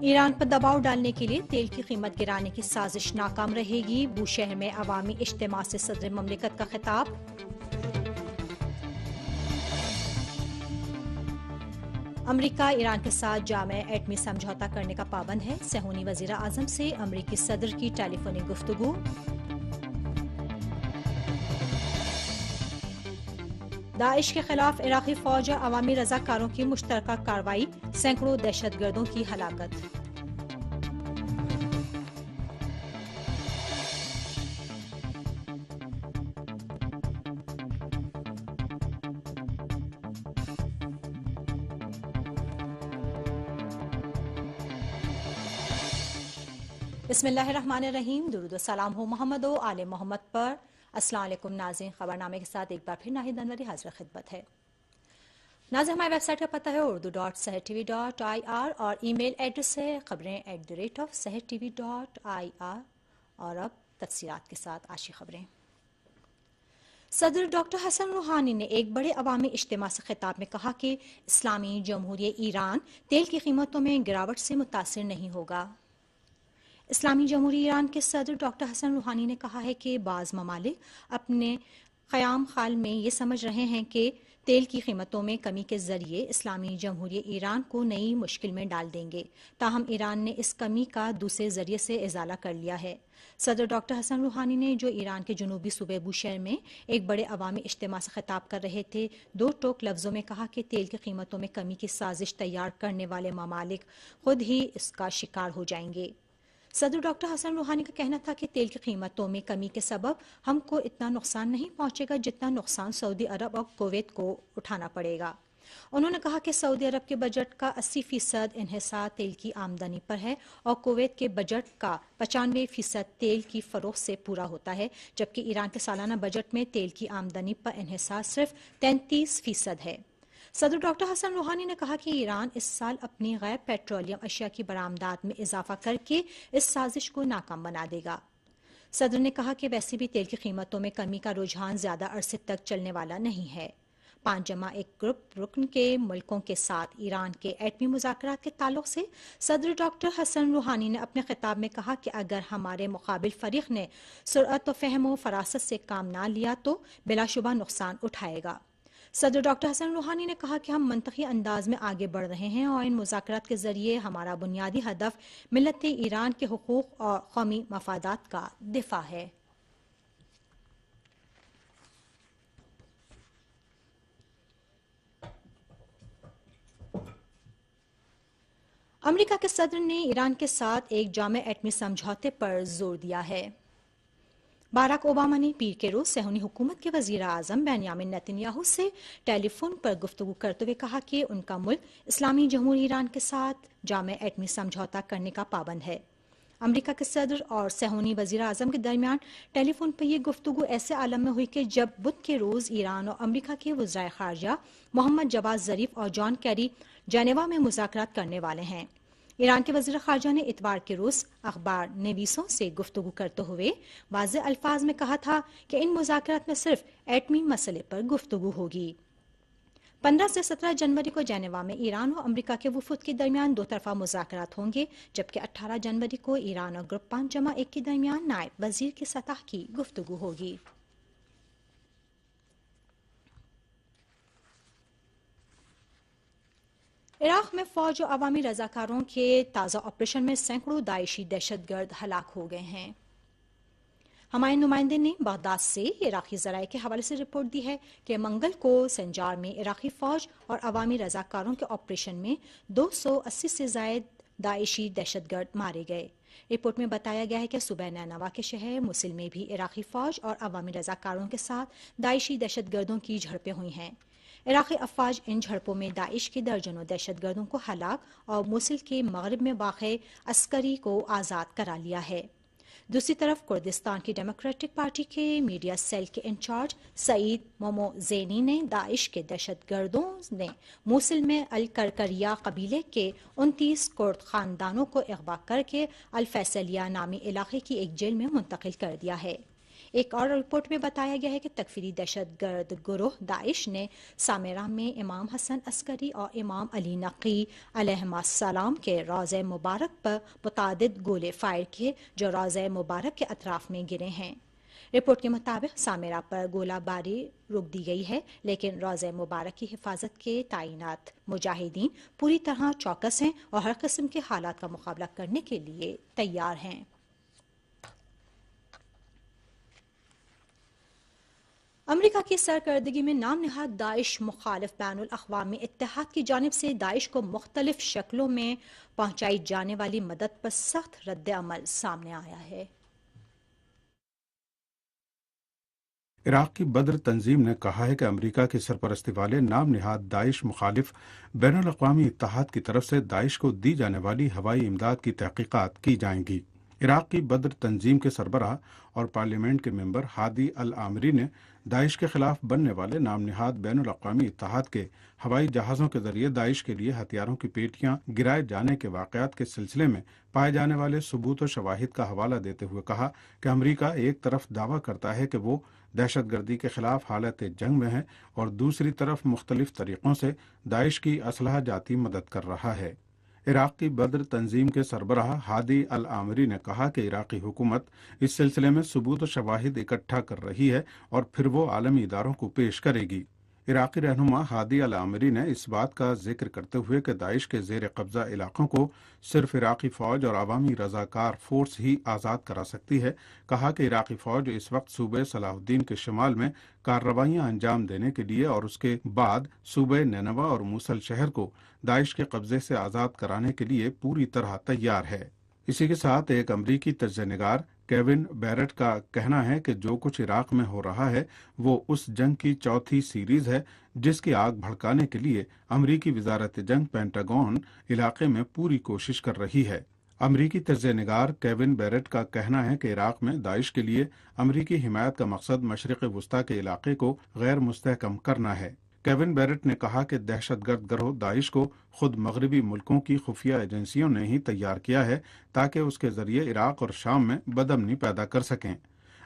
ایران پر دباؤ ڈالنے کے لیے تیل کی قیمت گرانے کی سازش ناکام رہے گی، بوشہر میں عوامی اجتماع سے صدر مملکت کا خطاب۔ امریکہ ایران کے ساتھ جامع ایٹمی سمجھوتہ کرنے کا پابند ہے، صہیونی وزیر اعظم سے امریکی صدر کی ٹیلی فونک گفتگو۔ داعش کے خلاف عراقی فوج اور عوامی رضاکاروں کی مشترکہ کارروائی، سینکڑوں دہشت گردوں کی ہلاکت۔ بسم اللہ الرحمن الرحیم، درود و سلام ہو محمد و آل محمد پر۔ السلام علیکم ناظرین، خبرنامے کے ساتھ ایک بار پھر ناہید انوری حاضر خدمت ہے۔ ناظرین، ہماری ویب سائٹ کا پتہ ہے urdu.sehertv.ir اور ای میل ایڈریس ہے خبریں@sehertv.ir۔ اور اب تفصیلات کے ساتھ آشی خبریں۔ صدر ڈاکٹر حسن روحانی نے ایک بڑے عوامی اجتماع سے خطاب میں کہا کہ اسلامی جمہوریہ ایران تیل کی قیمتوں میں گراوٹ سے متاثر نہیں ہوگا۔ اسلامی جمہوریہ ایران کے صدر ڈاکٹر حسن روحانی نے کہا ہے کہ بعض ممالک اپنے قیام خال میں یہ سمجھ رہے ہیں کہ تیل کی قیمتوں میں کمی کے ذریعے اسلامی جمہوریہ ایران کو نئی مشکل میں ڈال دیں گے، تاہم ایران نے اس کمی کا دوسرے ذریعے سے ازالہ کر لیا ہے۔ صدر ڈاکٹر حسن روحانی نے جو ایران کے جنوبی صوبے بوشہر میں ایک بڑے عوامی اجتماع سے خطاب کر رہے تھے، دو ٹوک لفظوں میں کہا کہ تیل کی قیمتوں میں کمی کی سازش تیار کرنے والے ممالک خود ہی اس کا شکار ہو جائیں گے۔ صدر ڈاکٹر حسن روحانی کا کہنا تھا کہ تیل کی قیمتوں میں کمی کے سبب ہم کو اتنا نقصان نہیں پہنچے گا جتنا نقصان سعودی عرب اور کویت کو اٹھانا پڑے گا۔ انہوں نے کہا کہ سعودی عرب کے بجٹ کا 80% انحصار تیل کی آمدنی پر ہے اور کویت کے بجٹ کا 95% تیل کی فروخت سے پورا ہوتا ہے، جبکہ ایران کے سالانہ بجٹ میں تیل کی آمدنی پر انحصار صرف 33% ہے۔ صدر ڈاکٹر حسن روحانی نے کہا کہ ایران اس سال اپنی غیر پیٹرولیم اشیاء کی برآمدات میں اضافہ کر کے اس سازش کو ناکام بنا دے گا۔ صدر نے کہا کہ ویسے بھی تیل کی قیمتوں میں کمی کا رجحان زیادہ عرصے تک چلنے والا نہیں ہے۔ 5+1 گروپ رکن کے ملکوں کے ساتھ ایران کے ایٹمی مذاکرات کے تعلق سے صدر ڈاکٹر حسن روحانی نے اپنے خطاب میں کہا کہ اگر ہمارے مقابل فریق نے سرعت و فہم و فراست سے کام نہ لیا تو بلا شبہ نقصان اٹھائے گا۔ صدر ڈاکٹر حسن روحانی نے کہا کہ ہم منطقی انداز میں آگے بڑھ رہے ہیں اور ان مذاکرات کے ذریعے ہمارا بنیادی ہدف ملت ایران کے حقوق اور قومی مفادات کا دفاع ہے۔ امریکہ کے صدر نے ایران کے ساتھ ایک جامع ایٹمی سمجھوتے پر زور دیا ہے۔ باراک اوباما نے پیر کے روز صہیونی حکومت کے وزیر اعظم بنیامین نیتن یاہو سے ٹیلی فون پر گفتگو کرتے ہوئے کہا کہ ان کا ملک اسلامی جمہوریہ ایران کے ساتھ جامع ایٹمی سمجھوتہ کرنے کا پابند ہے۔ امریکہ کے صدر اور صہیونی وزیر اعظم کے درمیان ٹیلی فون پر یہ گفتگو ایسے عالم میں ہوئی کہ جب بدھ کے روز ایران اور امریکہ کے وزرائے خارجہ محمد جواد ظریف اور جان کیری جنیوا میں مذاکرات کرنے والے ہیں۔ ایران کے وزیر خارجہ نے اتوار کے روز اخبار نویسوں سے گفتگو کرتے ہوئے واضح الفاظ میں کہا تھا کہ ان مذاکرات میں صرف ایٹمی مسئلے پر گفتگو ہوگی۔ 15 سے 17 جنوری کو جنیوا میں ایران اور امریکہ کے وفود کے درمیان دو طرفہ مذاکرات ہوں گے، جبکہ 18 جنوری کو ایران اور گروپ 5+1 کے درمیان نائب وزیر کی سطح کی گفتگو ہوگی۔ عراق میں فوج اور عوامی رضاکاروں کے تازہ آپریشن میں سینکڑوں داعشی دہشت گرد ہلاک ہو گئے ہیں۔ ہمارے نمائندے نے بغداد سے عراقی ذرائع کے حوالے سے رپورٹ دی ہے کہ منگل کو سنجار میں عراقی فوج اور عوامی رضاکاروں کے آپریشن میں 280 سے زائد داعشی دہشت گرد مارے گئے۔ رپورٹ میں بتایا گیا ہے کہ صوبہ نینوا کے شہر موصل میں بھی عراقی فوج اور عوامی رضاکاروں کے ساتھ داعشی دہشت گردوں کی جھڑپیں ہوئی ہیں۔ عراقی افواج ان جھڑپوں میں داعش کے درجنوں دہشت گردوں کو ہلاک اور موصل کے مغرب میں واقع عسکری کو آزاد کرا لیا ہے۔ دوسری طرف کردستان کی ڈیموکریٹک پارٹی کے میڈیا سیل کے انچارج سعید موموزینی نے داعش کے دہشت گردوں نے موصل میں الکرکریا قبیلے کے 29 کرد خاندانوں کو اغوا کر کے الفیصلیہ نامی علاقے کی ایک جیل میں منتقل کر دیا ہے۔ ایک اور رپورٹ میں بتایا گیا ہے کہ تکفیری دہشت گرد گروہ داعش نے سامرہ میں امام حسن عسکری اور امام علی نقی علیہم السلام کے روضہ مبارک پر متعدد گولے فائر کیے جو روضہ مبارک کے اطراف میں گرے ہیں۔ رپورٹ کے مطابق سامرہ پر گولہ باری روک دی گئی ہے، لیکن روضہ مبارک کی حفاظت کے تعینات مجاہدین پوری طرح چوکس ہیں اور ہر قسم کے حالات کا مقابلہ کرنے کے لیے تیار ہیں۔ امریکہ کی سرکردگی میں نام نہاد داعش مخالف بین الاقوامی اتحاد کی جانب سے داعش کو مختلف شکلوں میں پہنچائی جانے والی مدد پر سخت رد عمل سامنے آیا ہے۔ عراق کی بدر تنظیم نے کہا ہے کہ امریکہ کی سرپرستی والے نام نہاد داعش مخالف بین الاقوامی اتحاد کی طرف سے داعش کو دی جانے والی ہوائی امداد کی تحقیقات کی جائیں گی۔ عراق کی بدر تنظیم کے سربراہ اور پارلیمنٹ کے ممبر ہادی العامری نے داعش کے خلاف بننے والے نام نہاد بین الاقوامی اتحاد کے ہوائی جہازوں کے ذریعے داعش کے لیے ہتھیاروں کی پیٹیاں گرائے جانے کے واقعات کے سلسلے میں پائے جانے والے ثبوت و شواہد کا حوالہ دیتے ہوئے کہا کہ امریکہ ایک طرف دعویٰ کرتا ہے کہ وہ دہشت گردی کے خلاف حالت جنگ میں ہے اور دوسری طرف مختلف طریقوں سے داعش کی اسلحہ جاتی مدد کر رہا ہے۔ عراق کی بدر تنظیم کے سربراہ ہادی العامری نے کہا کہ عراقی حکومت اس سلسلے میں ثبوت و شواہد اکٹھا کر رہی ہے اور پھر وہ عالمی اداروں کو پیش کرے گی۔ عراقی رہنما ہادی العامری نے اس بات کا ذکر کرتے ہوئے کہ داعش کے زیر قبضہ علاقوں کو صرف عراقی فوج اور عوامی رضاکار فورس ہی آزاد کرا سکتی ہے، کہا کہ عراقی فوج اس وقت صوبہ صلاح الدین کے شمال میں کارروائیاں انجام دینے کے لیے اور اس کے بعد صوبہ نینوا اور موصل شہر کو داعش کے قبضے سے آزاد کرانے کے لیے پوری طرح تیار ہے۔ اسی کے ساتھ ایک امریکی تجزیہ نگار کیون بیرٹ کا کہنا ہے کہ جو کچھ عراق میں ہو رہا ہے وہ اس جنگ کی چوتھی سیریز ہے جس کی آگ بھڑکانے کے لیے امریکی وزارت جنگ پینٹاگون علاقے میں پوری کوشش کر رہی ہے۔ امریکی تجزیہ نگار کیون بیرٹ کا کہنا ہے کہ عراق میں داعش کے لیے امریکی حمایت کا مقصد مشرق وسطی کے علاقے کو غیر مستحکم کرنا ہے۔ کیون بیرٹ نے کہا کہ دہشت گرد گروہ داعش کو خود مغربی ملکوں کی خفیہ ایجنسیوں نے ہی تیار کیا ہے تاکہ اس کے ذریعے عراق اور شام میں بدامنی پیدا کر سکیں۔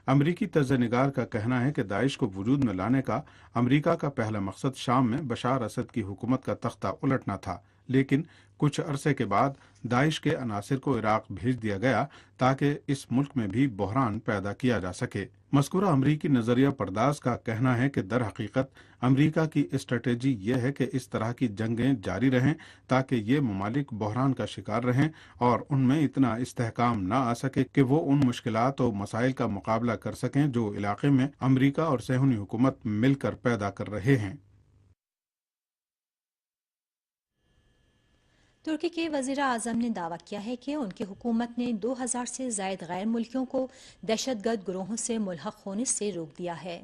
امریکی تجزیہ نگار کا کہنا ہے کہ داعش کو وجود میں لانے کا امریکہ کا پہلا مقصد شام میں بشار اسد کی حکومت کا تختہ الٹنا تھا، لیکن کچھ عرصے کے بعد داعش کے عناصر کو عراق بھیج دیا گیا تاکہ اس ملک میں بھی بحران پیدا کیا جا سکے۔ مذکورہ امریکی نظریہ پرداز کا کہنا ہے کہ در حقیقت امریکہ کی اسٹریٹجی یہ ہے کہ اس طرح کی جنگیں جاری رہیں تاکہ یہ ممالک بحران کا شکار رہیں اور ان میں اتنا استحکام نہ آ سکے کہ وہ ان مشکلات و مسائل کا مقابلہ کر سکیں جو علاقے میں امریکہ اور صہیونی حکومت مل کر پیدا کر رہے ہیں۔ ترکی کے وزیر اعظم نے دعویٰ کیا ہے کہ ان کی حکومت نے 2000 سے زائد غیر ملکیوں کو دہشت گرد گروہوں سے ملحق ہونے سے روک دیا ہے۔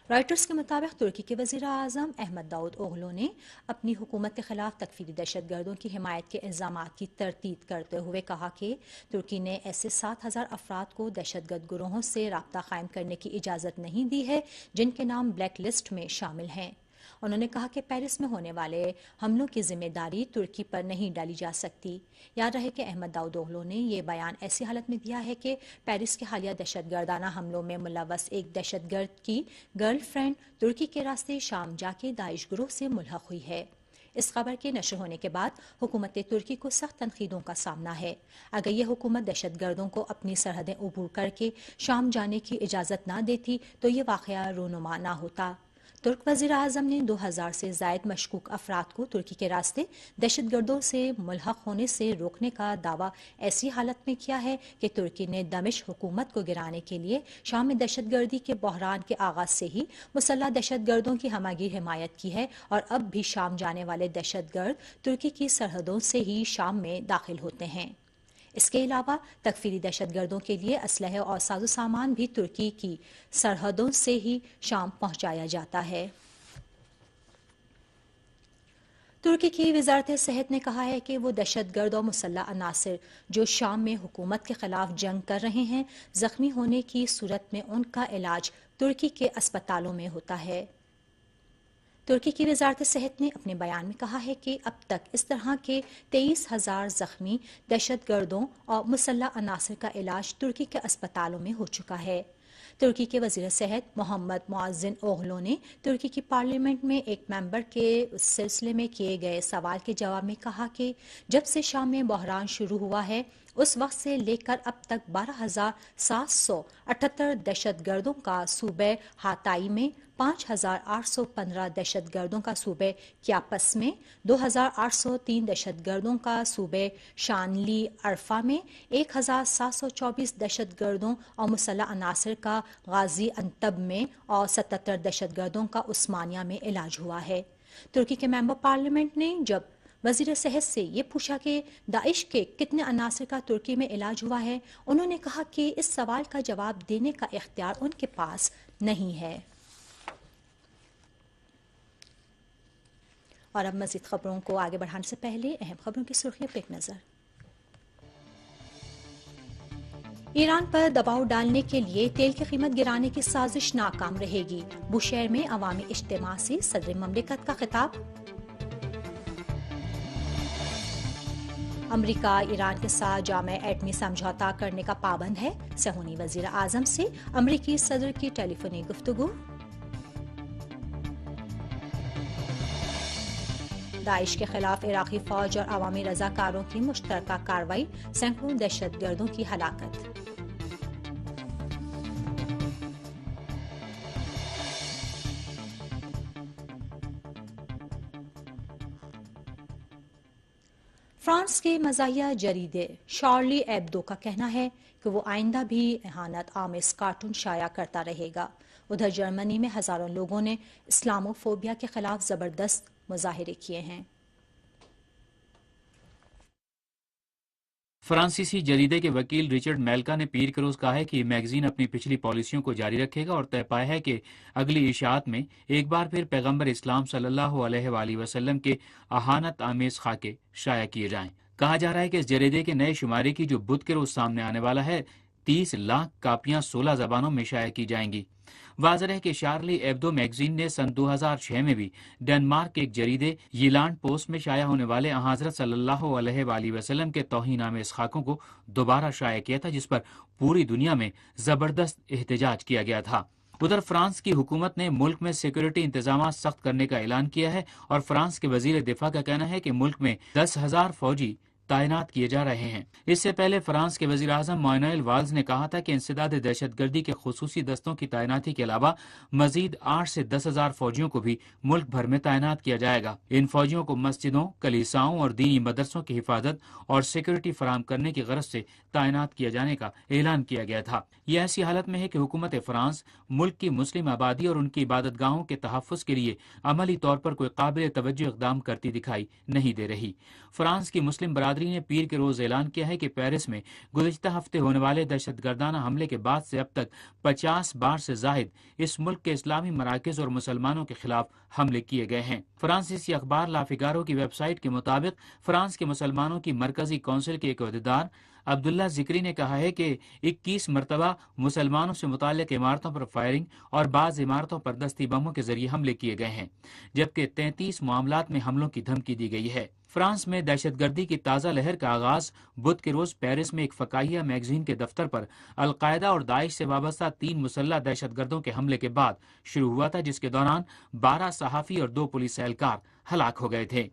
رائٹرز کے مطابق ترکی کے وزیر اعظم احمد داؤد اوغلو نے اپنی حکومت کے خلاف تکفیری دہشت گردوں کی حمایت کے الزامات کی تردید کرتے ہوئے کہا کہ ترکی نے ایسے 7000 افراد کو دہشت گرد گروہوں سے رابطہ قائم کرنے کی اجازت نہیں دی ہے جن کے نام بلیک لسٹ میں شامل ہیں۔ انہوں نے کہا کہ پیرس میں ہونے والے حملوں کی ذمہ داری ترکی پر نہیں ڈالی جا سکتی۔ یاد رہے کہ احمد داؤد اوغلو نے یہ بیان ایسی حالت میں دیا ہے کہ پیرس کے حالیہ دہشت گردانہ حملوں میں ملوث ایک دہشت گرد کی گرل فرینڈ ترکی کے راستے شام جا کے داعش گروہ سے ملحق ہوئی ہے۔ اس خبر کے نشر ہونے کے بعد حکومت ترکی کو سخت تنقیدوں کا سامنا ہے۔ اگر یہ حکومت دہشت گردوں کو اپنی سرحدیں عبور کر کے شام جانے کی اجازت نہ دیتی تو یہ واقعہ رونما نہ ہوتا۔ ترک وزیر اعظم نے 2000 سے زائد مشکوک افراد کو ترکی کے راستے دہشت گردوں سے ملحق ہونے سے روکنے کا دعویٰ ایسی حالت میں کیا ہے کہ ترکی نے دمشق حکومت کو گرانے کے لیے شام میں دہشت گردی کے بحران کے آغاز سے ہی مسلح دہشت گردوں کی ہمہ حمایت کی ہے اور اب بھی شام جانے والے دہشت گرد ترکی کی سرحدوں سے ہی شام میں داخل ہوتے ہیں۔ اس کے علاوہ تکفیری دہشت گردوں کے لیے اسلحے اور ساز و سامان بھی ترکی کی سرحدوں سے ہی شام پہنچایا جاتا ہے۔ ترکی کی وزارت صحت نے کہا ہے کہ وہ دہشت گرد اور مسلح عناصر جو شام میں حکومت کے خلاف جنگ کر رہے ہیں زخمی ہونے کی صورت میں ان کا علاج ترکی کے اسپتالوں میں ہوتا ہے۔ ترکی کی وزارت صحت نے اپنے بیان میں کہا ہے کہ اب تک اس طرح کے 23,000 زخمی دہشت گردوں اور مسلح عناصر کا علاج ترکی کے اسپتالوں میں ہو چکا ہے۔ ترکی کے وزیر صحت محمد معزن اوغلو نے ترکی کی پارلیمنٹ میں ایک ممبر کے اس سلسلے میں کیے گئے سوال کے جواب میں کہا کہ جب سے شام میں بحران شروع ہوا ہے اس وقت سے لے کر اب تک 12,778 دہشت گردوں کا صوبہ ہاتائی میں، 5,815 دہشت گردوں کا صوبہ کیاپس میں، 2,803 دہشت گردوں کا صوبہ شانلی عرفہ میں، 1,724 دہشت گردوں اور مسلح عناصر کا غازی انتب میں اور 77 دہشت گردوں کا عثمانیہ میں علاج ہوا ہے۔ ترکی کے ممبر پارلیمنٹ نے جب وزیر صحت سے یہ پوچھا کہ داعش کے کتنے عناصر کا ترکی میں علاج ہوا ہے، انہوں نے کہا کہ اس سوال کا جواب دینے کا اختیار ان کے پاس نہیں ہے۔ اور اب مزید خبروں کو آگے بڑھانے سے پہلے اہم خبروں کی سرخیوں پر ایک نظر۔ ایران پر دباؤ ڈالنے کے لیے تیل کی قیمت گرانے کی سازش ناکام رہے گی، بوشہر میں عوامی اجتماع سے صدر مملکت کا خطاب۔ امریکہ ایران کے ساتھ جامع ایٹمی سمجھوتہ کرنے کا پابند ہے، صہیونی وزیر اعظم سے امریکی صدر کی ٹیلی فونی گفتگو۔ داعش کے خلاف عراقی فوج اور عوامی رضاکاروں کی مشترکہ کارروائی، سینکڑوں دہشت گردوں کی ہلاکت۔ فرانس کے مزاحیہ جریدے شارلی ایبدو کا کہنا ہے کہ وہ آئندہ بھی اہانت آمیز کارٹون شائع کرتا رہے گا۔ ادھر جرمنی میں ہزاروں لوگوں نے اسلاموفوبیا کے خلاف زبردست مظاہرے کیے ہیں۔ فرانسیسی جریدے کے وکیل رچرڈ میلکا نے پیر کے روز کہا ہے کہ یہ میگزین اپنی پچھلی پالیسیوں کو جاری رکھے گا اور طے پایا ہے کہ اگلی اشاعت میں ایک بار پھر پیغمبر اسلام صلی اللہ علیہ وآلہ وسلم کے اہانت آمیز خاکے شائع کیے جائیں۔ کہا جا رہا ہے کہ اس جریدے کے نئے شمارے کی جو بدھ کے روز سامنے آنے والا ہے 30 لاکھ کاپیاں 16 زبانوں میں شائع کی جائیں گی۔ واضح ہے کہ شارلی ایبدو میگزین نے سن 2006 میں بھی ڈنمارک کے ایک جریدے یلانڈ پوسٹ میں شائع ہونے والے حضرت صلی اللہ علیہ وآلہ وسلم کے توہین آمیز خاکوں کو دوبارہ شائع کیا تھا، جس پر پوری دنیا میں زبردست احتجاج کیا گیا تھا۔ ادھر فرانس کی حکومت نے ملک میں سیکورٹی انتظامات سخت کرنے کا اعلان کیا ہے اور فرانس کے وزیر دفاع کا کہنا ہے کہ ملک میں 10,000 فوجی تعینات کیے جا رہے ہیں۔ اس سے پہلے فرانس کے وزیر اعظم مانوئل والز نے کہا تھا کہ انسداد دہشت گردی کے خصوصی دستوں کی تعیناتی کے علاوہ مزید 8 سے 10,000 فوجیوں کو بھی ملک بھر میں تعینات کیا جائے گا۔ ان فوجیوں کو مسجدوں، کلیساؤں اور دینی مدرسوں کی حفاظت اور سیکورٹی فراہم کرنے کی غرض سے تعینات کیا جانے کا اعلان کیا گیا تھا۔ یہ ایسی حالت میں ہے کہ حکومت فرانس ملک کی مسلم آبادی اور ان کی عبادت گاہوں کے تحفظ کے لیے عملی طور پر کوئی قابل توجہ اقدام کرتی دکھائی نہیں دے رہی۔ فرانس کی مسلم برادری نے پیر کے روز اعلان کیا ہے کہ پیرس میں گزشتہ ہفتے ہونے والے دہشت گردانہ حملے کے بعد سے اب تک 50 بار سے زائد اس ملک کے اسلامی مراکز اور مسلمانوں کے خلاف حملے کیے گئے ہیں۔ فرانسیسی اخبار لا فیگارو کی ویب سائٹ کے مطابق فرانس کے مسلمانوں کی مرکزی کونسل کے ایک عہدیدار عبداللہ ذکری نے کہا ہے کہ 21 مرتبہ مسلمانوں سے متعلق عمارتوں پر فائرنگ اور بعض عمارتوں پر دستی بموں کے ذریعے حملے کیے گئے ہیں، جبکہ 33 معاملات میں حملوں کی دھمکی دی گئی ہے۔ فرانس میں دہشت گردی کی تازہ لہر کا آغاز بدھ کے روز پیرس میں ایک فقاہیہ میگزین کے دفتر پر القاعدہ اور داعش سے وابستہ 3 مسلح دہشت گردوں کے حملے کے بعد شروع ہوا تھا، جس کے دوران 12 صحافی اور 2 پولیس اہلکار ہلاک ہو گئے تھے۔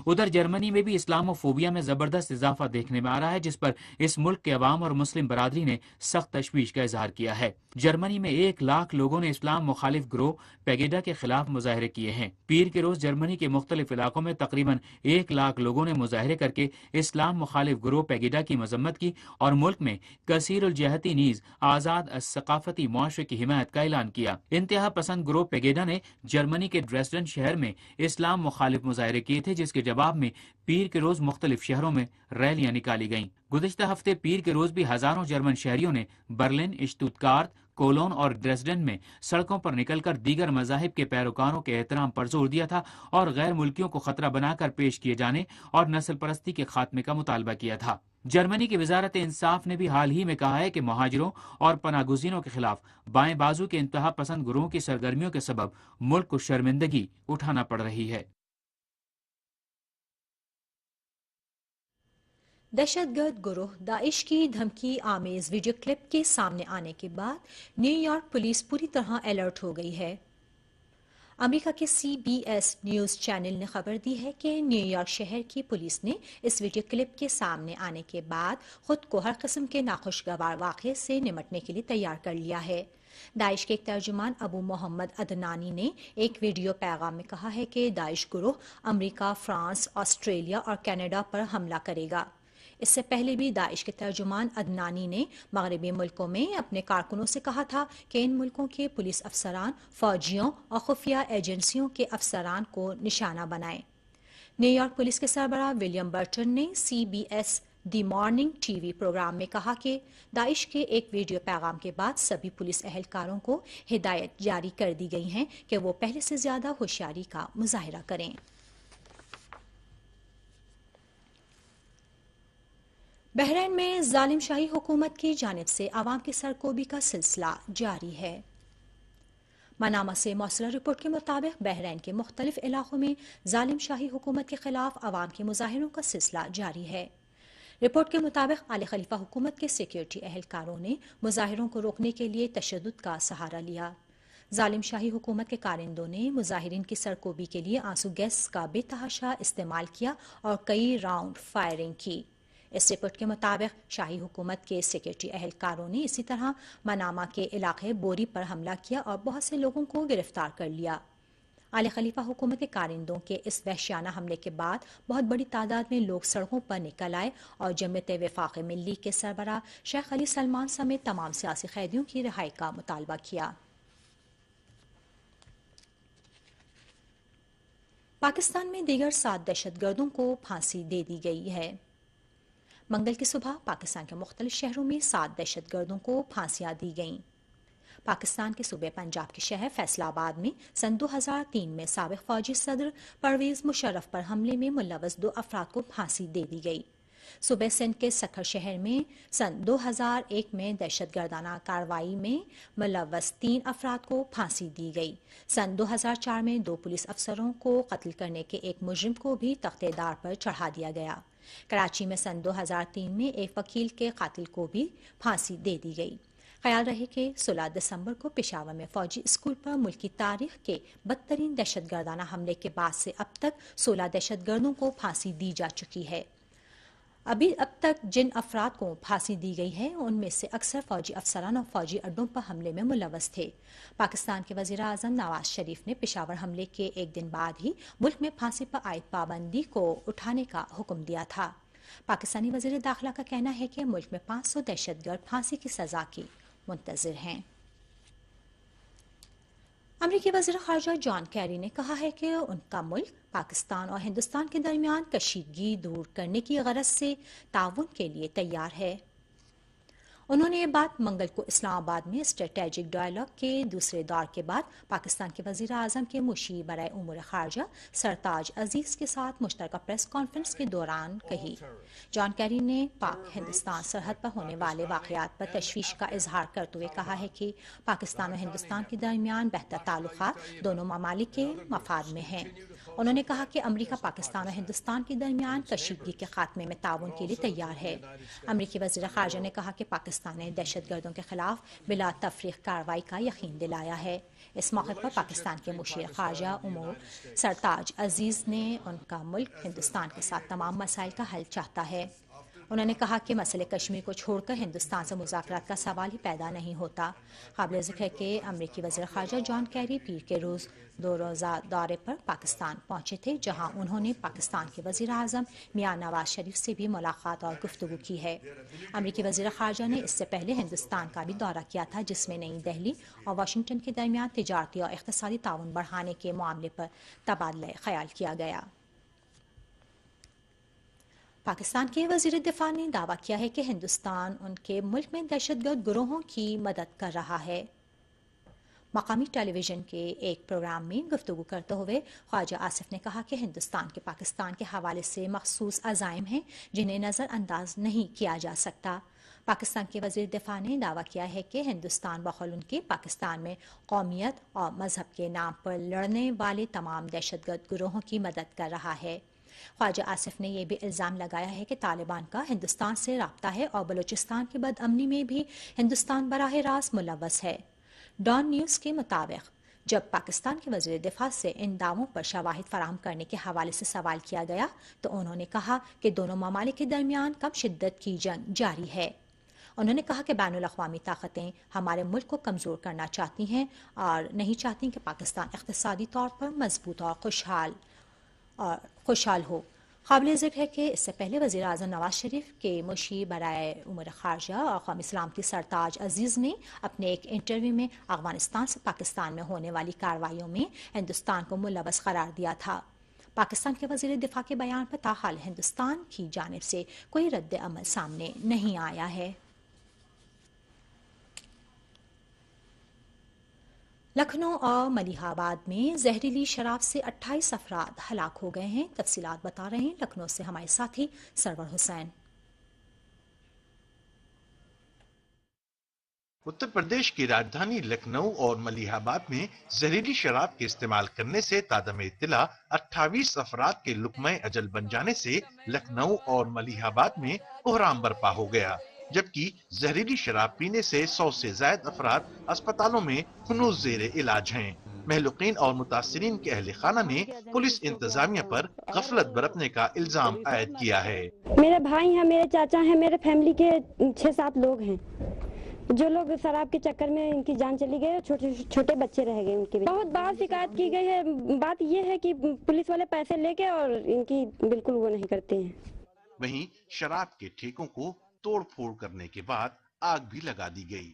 ادھر جرمنی میں بھی اسلاموفوبیا میں زبردست اضافہ دیکھنے میں آ رہا ہے، جس پر اس ملک کے عوام اور مسلم برادری نے سخت تشویش کا اظہار کیا ہے۔ جرمنی میں 1 لاکھ لوگوں نے اسلام مخالف گروہ پیگیڈا کے خلاف مظاہرے کیے ہیں۔ پیر کے روز جرمنی کے مختلف علاقوں میں تقریباً 1 لاکھ لوگوں نے مظاہرے کر کے اسلام مخالف گروہ پیگیڈا کی مذمت کی اور ملک میں کثیر الجہتی نیز آزاد ثقافتی معاشرے کی حمایت کا اعلان کیا۔ انتہا پسند گروہ پیگیڈا نے جرمنی کے ڈریسڈن شہر میں اسلام مخالف مظاہرے کیے تھے، جس کے جواب میں پیر کے روز مختلف شہروں میں ریلیاں نکالی گئیں۔ گزشتہ ہفتے پیر کے روز بھی ہزاروں جرمن شہریوں نے برلن، اشتوتگارت، کولون اور ڈریسڈن میں سڑکوں پر نکل کر دیگر مذاہب کے پیروکاروں کے احترام پر زور دیا تھا اور غیر ملکیوں کو خطرہ بنا کر پیش کیے جانے اور نسل پرستی کے خاتمے کا مطالبہ کیا تھا۔ جرمنی کی وزارت انصاف نے بھی حال ہی میں کہا ہے کہ مہاجروں اور پناہ گزینوں کے خلاف بائیں بازو کے انتہا پسند گروہوں کی سرگرمیوں کے سبب ملک کو شرمندگی اٹھانا پڑ رہی ہے۔ دہشت گرد گروہ داعش کی دھمکی آمیز ویڈیو کلپ کے سامنے آنے کے بعد نیو یارک پولیس پوری طرح الرٹ ہو گئی ہے۔ امریکہ کے CBS نیوز چینل نے خبر دی ہے کہ نیو یارک شہر کی پولیس نے اس ویڈیو کلپ کے سامنے آنے کے بعد خود کو ہر قسم کے ناخوشگوار واقعے سے نمٹنے کے لیے تیار کر لیا ہے۔ داعش کے ایک ترجمان ابو محمد عدنانی نے ایک ویڈیو پیغام میں کہا ہے کہ داعش گروہ امریکہ، فرانس، آسٹریلیا اور کینیڈا پر حملہ کرے گا۔ اس سے پہلے بھی داعش کے ترجمان عدنانی نے مغربی ملکوں میں اپنے کارکنوں سے کہا تھا کہ ان ملکوں کے پولیس افسران، فوجیوں اور خفیہ ایجنسیوں کے افسران کو نشانہ بنائیں۔ نیو یارک پولیس کے سربراہ ولیم برٹن نے CBS the morning T V programme میں کہا کہ داعش کے ایک ویڈیو پیغام کے بعد سبھی پولیس اہلکاروں کو ہدایت جاری کر دی گئی ہیں کہ وہ پہلے سے زیادہ ہوشیاری کا مظاہرہ کریں۔ بحرین میں ظالم شاہی حکومت کی جانب سے عوام کی سرکوبی کا سلسلہ جاری ہے۔ منامہ سے موصولہ رپورٹ کے مطابق بحرین کے مختلف علاقوں میں ظالم شاہی حکومت کے خلاف عوام کے مظاہروں کا سلسلہ جاری ہے۔ رپورٹ کے مطابق آل خلیفہ حکومت کے سیکیورٹی اہلکاروں نے مظاہروں کو روکنے کے لیے تشدد کا سہارا لیا۔ ظالم شاہی حکومت کے کارندوں نے مظاہرین کی سرکوبی کے لیے آنسو گیس کا بے تحاشا استعمال کیا اور کئی راؤنڈ فائرنگ کی۔ اس رپورٹ کے مطابق شاہی حکومت کے سیکیورٹی اہلکاروں نے اسی طرح منامہ کے علاقے بوری پر حملہ کیا اور بہت سے لوگوں کو گرفتار کر لیا۔ آل خلیفہ حکومت کے کارندوں کے اس وحشیانہ حملے کے بعد بہت بڑی تعداد میں لوگ سڑکوں پر نکل آئے اور جمعیت وفاق ملی کے سربراہ شیخ علی سلمان سمیت تمام سیاسی قیدیوں کی رہائی کا مطالبہ کیا۔ پاکستان میں دیگر 7 دہشت گردوں کو پھانسی دے دی گئی ہے۔ منگل کی صبح پاکستان کے مختلف شہروں میں 7 دہشت گردوں کو پھانسیاں دی گئیں۔ پاکستان کے صوبے پنجاب کے شہر فیصل آباد میں سن 2003 میں سابق فوجی صدر پرویز مشرف پر حملے میں ملوث 2 افراد کو پھانسی دے دی گئی۔ صوبے سندھ کے سکھر شہر میں سن 2001 میں دہشت گردانہ کارروائی میں ملوث 3 افراد کو پھانسی دی گئی۔ سن 2004 میں 2 پولیس افسروں کو قتل کرنے کے ایک مجرم کو بھی تختِ دار پر چڑھا دیا گیا۔ کراچی میں سن 2003 میں ایک وکیل کے قاتل کو بھی پھانسی دے دی گئی۔ خیال رہے کہ 16 دسمبر کو پشاور میں فوجی اسکول پر ملک کی تاریخ کے بدترین دہشت گردانہ حملے کے بعد سے اب تک 16 دہشت گردوں کو پھانسی دی جا چکی ہے۔ اب تک جن افراد کو پھانسی دی گئی ہے ان میں سے اکثر فوجی افسران اور فوجی اڈوں پر حملے میں ملوث تھے۔ پاکستان کے وزیر اعظم نواز شریف نے پشاور حملے کے ایک دن بعد ہی ملک میں پھانسی پر عائد پابندی کو اٹھانے کا حکم دیا تھا۔ پاکستانی وزیر داخلہ کا کہنا ہے کہ ملک میں 500 دہشت گرد پھانسی کی سزا کی منتظر ہیں۔ امریکی وزیر خارجہ جان کیری نے کہا ہے کہ ان کا ملک پاکستان اور ہندوستان کے درمیان کشیدگی دور کرنے کی غرض سے تعاون کے لیے تیار ہے۔ انہوں نے یہ بات منگل کو اسلام آباد میں اسٹریٹجک ڈائیلاگ کے دوسرے دور کے بعد پاکستان کے وزیر اعظم کے مشیر برائے امور خارجہ سرتاج عزیز کے ساتھ مشترکہ پریس کانفرنس کے دوران کہی۔ جان کیری نے پاک ہندوستان سرحد پر ہونے والے واقعات پر تشویش کا اظہار کرتے ہوئے کہا ہے کہ پاکستان اور ہندوستان کے درمیان بہتر تعلقات دونوں ممالک کے مفاد میں ہیں۔ انہوں نے کہا کہ امریکہ پاکستان اور ہندوستان کے درمیان کشیدگی کے خاتمے میں تعاون کے لیے تیار ہے۔ امریکی وزیر خارجہ نے کہا کہ پاکستان نے دہشت گردوں کے خلاف بلا تفریق کارروائی کا یقین دلایا ہے۔ اس موقع پر پاکستان کے مشیر خارجہ امور سرتاج عزیز نے ان کا ملک ہندوستان کے ساتھ تمام مسائل کا حل چاہتا ہے۔ انہوں نے کہا کہ مسئلہ کشمیر کو چھوڑ کر ہندوستان سے مذاکرات کا سوال ہی پیدا نہیں ہوتا۔ قابل ذکر ہے کہ امریکی وزیر خارجہ جان کیری پیر کے روز 2 روزہ دورے پر پاکستان پہنچے تھے، جہاں انہوں نے پاکستان کے وزیر اعظم میاں نواز شریف سے بھی ملاقات اور گفتگو کی ہے۔ امریکی وزیر خارجہ نے اس سے پہلے ہندوستان کا بھی دورہ کیا تھا، جس میں نئی دہلی اور واشنگٹن کے درمیان تجارتی اور اقتصادی تعاون بڑھانے کے معاملے پر تبادلہ خیال کیا گیا۔ پاکستان کے وزیر دفاع نے دعویٰ کیا ہے کہ ہندوستان ان کے ملک میں دہشت گرد گروہوں کی مدد کر رہا ہے۔ مقامی ٹیلی ویژن کے ایک پروگرام میں گفتگو کرتے ہوئے خواجہ آصف نے کہا کہ ہندوستان کے پاکستان کے حوالے سے مخصوص عزائم ہیں جنہیں نظر انداز نہیں کیا جا سکتا۔ پاکستان کے وزیر دفاع نے دعویٰ کیا ہے کہ ہندوستان بقول ان کے پاکستان میں قومیت اور مذہب کے نام پر لڑنے والے تمام دہشت گرد گروہوں کی مدد کر رہا ہے۔ خواجہ آصف نے یہ بھی الزام لگایا ہے کہ طالبان کا ہندوستان سے رابطہ ہے اور بلوچستان کی بدامنی میں بھی ہندوستان براہ راست ملوث ہے۔ ڈان نیوز کے مطابق جب پاکستان کے وزیر دفاع سے ان دعووں پر شواہد فراہم کرنے کے حوالے سے سوال کیا گیا تو انہوں نے کہا کہ دونوں ممالک کے درمیان کم شدت کی جنگ جاری ہے۔ انہوں نے کہا کہ بین الاقوامی طاقتیں ہمارے ملک کو کمزور کرنا چاہتی ہیں اور نہیں چاہتی کہ پاکستان اقتصادی طور پر مضبوط اور خوشحال ہو۔ قابل ذکر ہے کہ اس سے پہلے وزیر اعظم نواز شریف کے مشیر برائے امور خارجہ اور قومی سلامتی سرتاج عزیز نے اپنے ایک انٹرویو میں افغانستان سے پاکستان میں ہونے والی کارروائیوں میں ہندوستان کو ملوث قرار دیا تھا۔ پاکستان کے وزیر دفاع کے بیان پر تاحال ہندوستان کی جانب سے کوئی رد عمل سامنے نہیں آیا ہے۔ لکھنؤ اور ملیح آباد میں زہریلی شراب سے 28 افراد ہلاک ہو گئے ہیں۔ تفصیلات بتا رہے ہیں لکھنؤ سے ہمارے ساتھی سرور حسین۔ اتر پردیش کی راجدھانی لکھنؤ اور ملیح آباد میں زہریلی شراب کے استعمال کرنے سے تادم اطلاع 28 افراد کے لقمہ اجل بن جانے سے لکھنؤ اور ملیح آباد میں بحران برپا ہو گیا، جبکہ زہریلی شراب پینے سے 100 سے زائد افراد اسپتالوں میں ہنوز زیر علاج ہیں۔ محلوقین اور متاثرین کے اہل خانہ نے پولیس انتظامیہ پر غفلت برتنے کا الزام عائد کیا ہے۔ میرے بھائی ہیں، میرے چاچا ہیں، میرے فیملی کے 6-7 لوگ ہیں جو لوگ شراب کے چکر میں ان کی جان چلی گئی اور چھوٹے بچے رہ گئے ان کے بھی۔ بہت بار شکایت کی گئی ہے، بات یہ ہے کہ پولیس والے پیسے لے کے اور ان کی بالکل وہ نہیں کرتے ہیں۔ وہیں شراب کے ٹھیکوں کو توڑ پھوڑ کرنے کے بعد آگ بھی لگا دی گئی۔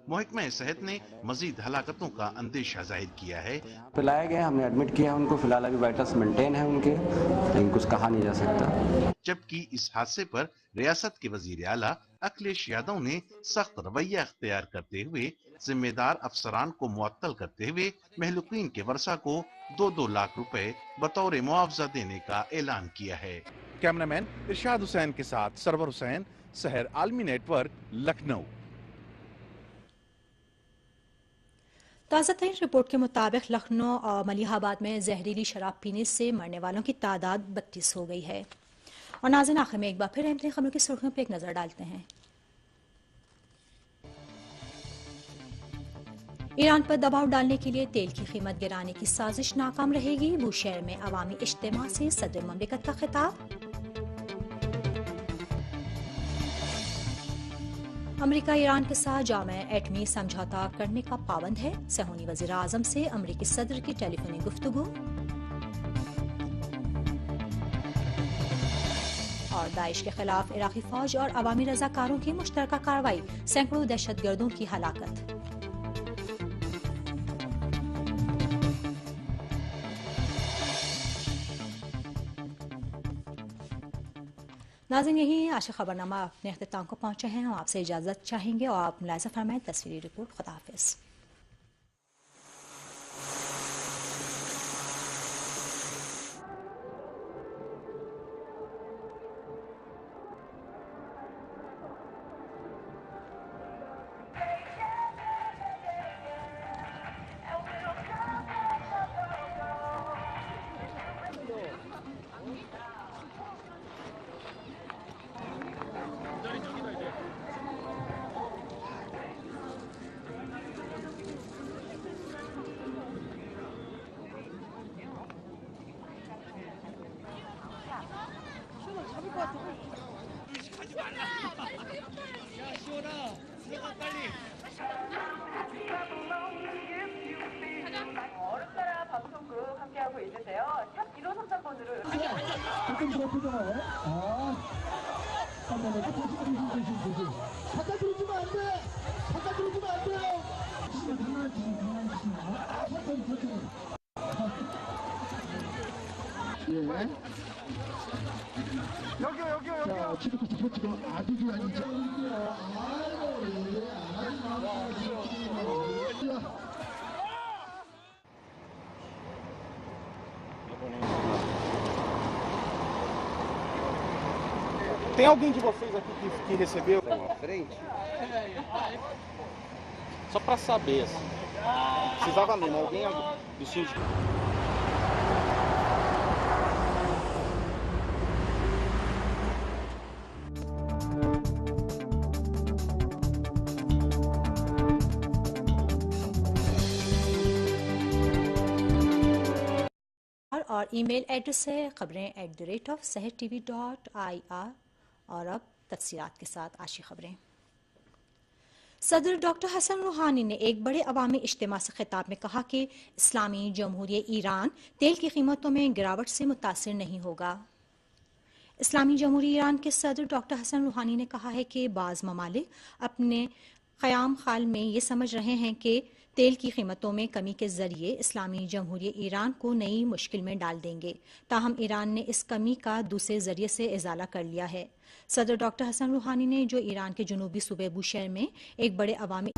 محکمہ صحت نے مزید ہلاکتوں کا اندیشہ ظاہر کیا ہے۔ پلایا گیا، ہم نے ایڈمٹ کیا ان کو، فی الحال ابھی وائٹلس مینٹین ہے ان کے، لیکن کچھ کہا نہیں جا سکتا۔ جبکہ اس حادثے پر ریاست کے وزیر اعلیٰ اکھلیش یادو نے سخت رویہ اختیار کرتے ہوئے ذمہ دار افسران کو معطل کرتے ہوئے مہلوکین کے ورثاء کو 2-2 لاکھ روپے بطور معاوضہ دینے کا اعلان کیا ہے۔ کیمرہ مین ارشاد حسین کے ساتھ سرور حسین، سحر عالمی نیٹ ورک، لکھنؤ۔ تازہ ترین رپورٹ کے مطابق لکھنؤ اور ملیح آباد میں زہریلی شراب پینے سے مرنے والوں کی تعداد 32 ہو گئی ہے۔ اور ناظرین، آخر میں ایک بار پھر اہم ترین خبروں کی سرخیوں پہ ایک نظر ڈالتے ہیں۔ ایران پر دباؤ ڈالنے کے لیے تیل کی قیمت گرانے کی سازش ناکام رہے گی، بوشہر میں عوامی اجتماع سے صدر مملکت کا خطاب۔ امریکہ ایران کے ساتھ جامع ایٹمی سمجھوتا کرنے کا پابند ہے، صہیونی وزیر اعظم سے امریکی صدر کی ٹیلی فونی گفتگو۔ اور داعش کے خلاف عراقی فوج اور عوامی رضاکاروں کی مشترکہ کارروائی، سینکڑوں دہشت گردوں کی ہلاکت۔ ناظرین، یہی آج کا خبر نامہ اپنے اختتام کو پہنچے ہیں۔ ہم آپ سے اجازت چاہیں گے اور آپ ملاحظہ فرمائیں تصویری رپورٹ۔ خدا حافظ۔ Tem alguém de vocês aqui que recebeu à frente? Só para saber, assim. Precisava mesmo, alguém do sindicato. اور ای میل ایڈریس ہے خبریں@sehertv.ir۔ اور اب تفصیلات کے ساتھ عاشی خبریں۔ صدر ڈاکٹر حسن روحانی نے ایک بڑے عوامی اجتماع سے خطاب میں کہا کہ اسلامی جمہوریہ ایران تیل کی قیمتوں میں گراوٹ سے متاثر نہیں ہوگا۔ اسلامی جمہوریہ ایران کے صدر ڈاکٹر حسن روحانی نے کہا ہے کہ بعض ممالک اپنے قیام خال میں یہ سمجھ رہے ہیں کہ تیل کی قیمتوں میں کمی کے ذریعے اسلامی جمہوریہ ایران کو نئی مشکل میں ڈال دیں گے، تاہم ایران نے اس کمی کا دوسرے ذریعے سے ازالہ کر لیا ہے۔ صدر ڈاکٹر حسن روحانی نے جو ایران کے جنوبی صوبے بوشہر میں ایک بڑے عوامی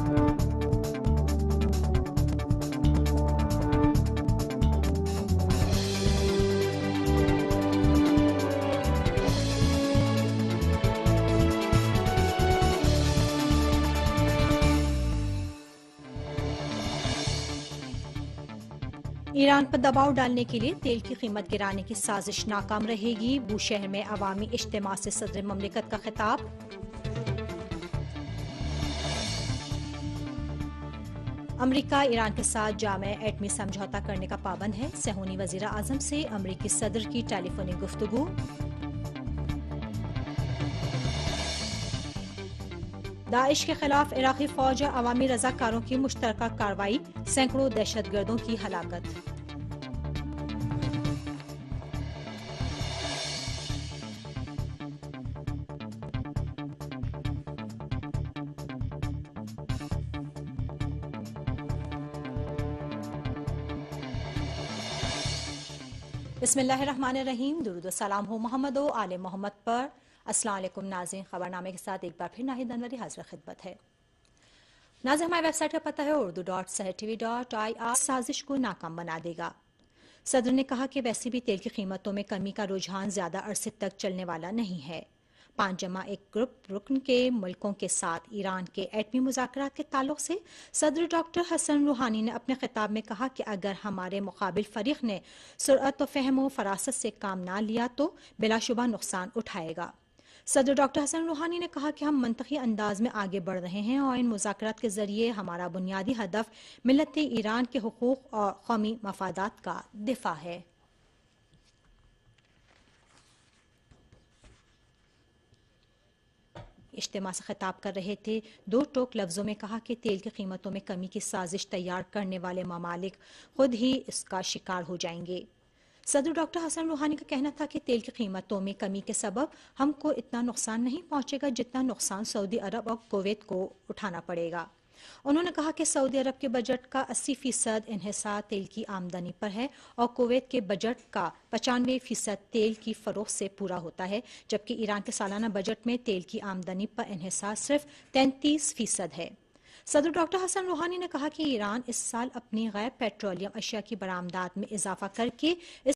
ایران پر دباؤ ڈالنے کے لیے تیل کی قیمت گرانے کی سازش ناکام رہے گی، بوشہر میں عوامی اجتماع سے صدر مملکت کا خطاب۔ امریکہ ایران کے ساتھ جامع ایٹمی سمجھوتہ کرنے کا پابند ہے، صہیونی وزیر اعظم سے امریکی صدر کی ٹیلی فونک گفتگو۔ داعش کے خلاف عراقی فوج اور عوامی رضاکاروں کی مشترکہ کارروائی، سینکڑوں دہشت گردوں کی ہلاکت۔ بسم اللہ الرحمن الرحیم، درود و سلام ہو محمد و آل محمد پر۔ السلام علیکم ناظرین، خبرنامے کے ساتھ ایک بار پھر ناہید انوری حاضر خدمت ہے۔ ناظرین، ہماری ویب سائٹ کا پتہ ہے urdu.sehertv.ir سازش کو ناکام بنا دے گا۔ صدر نے کہا کہ ویسے بھی تیل کی قیمتوں میں کمی کا رجحان زیادہ عرصے تک چلنے والا نہیں ہے۔ 5+1 گروپ رکن کے ملکوں کے ساتھ ایران کے ایٹمی مذاکرات کے تعلق سے صدر ڈاکٹر حسن روحانی نے اپنے خطاب میں کہا کہ اگر ہمارے مقابل فریق نے سرعت و فہم و فراست سے کام نہ لیا تو بلا شبہ نقصان اٹھائے گا۔ صدر ڈاکٹر حسن روحانی نے کہا کہ ہم منطقی انداز میں آگے بڑھ رہے ہیں اور ان مذاکرات کے ذریعے ہمارا بنیادی ہدف ملت ایران کے حقوق اور قومی مفادات کا دفاع ہے۔ اجتماع سے خطاب کر رہے تھے، دو ٹوک لفظوں میں کہا کہ تیل کی قیمتوں میں کمی کی سازش تیار کرنے والے ممالک خود ہی اس کا شکار ہو جائیں گے۔ صدر ڈاکٹر حسن روحانی کا کہنا تھا کہ تیل کی قیمتوں میں کمی کے سبب ہم کو اتنا نقصان نہیں پہنچے گا جتنا نقصان سعودی عرب اور کویت کو اٹھانا پڑے گا۔ انہوں نے کہا کہ سعودی عرب کے بجٹ کا 80% انحصار تیل کی آمدنی پر ہے اور کویت کے بجٹ کا 95% تیل کی فروخت سے پورا ہوتا ہے، جبکہ ایران کے سالانہ بجٹ میں تیل کی آمدنی پر انحصار صرف 33% ہے۔ صدر ڈاکٹر حسن روحانی نے کہا کہ ایران اس سال اپنی غیر پیٹرولیم اشیاء کی برآمدات میں اضافہ کر کے اس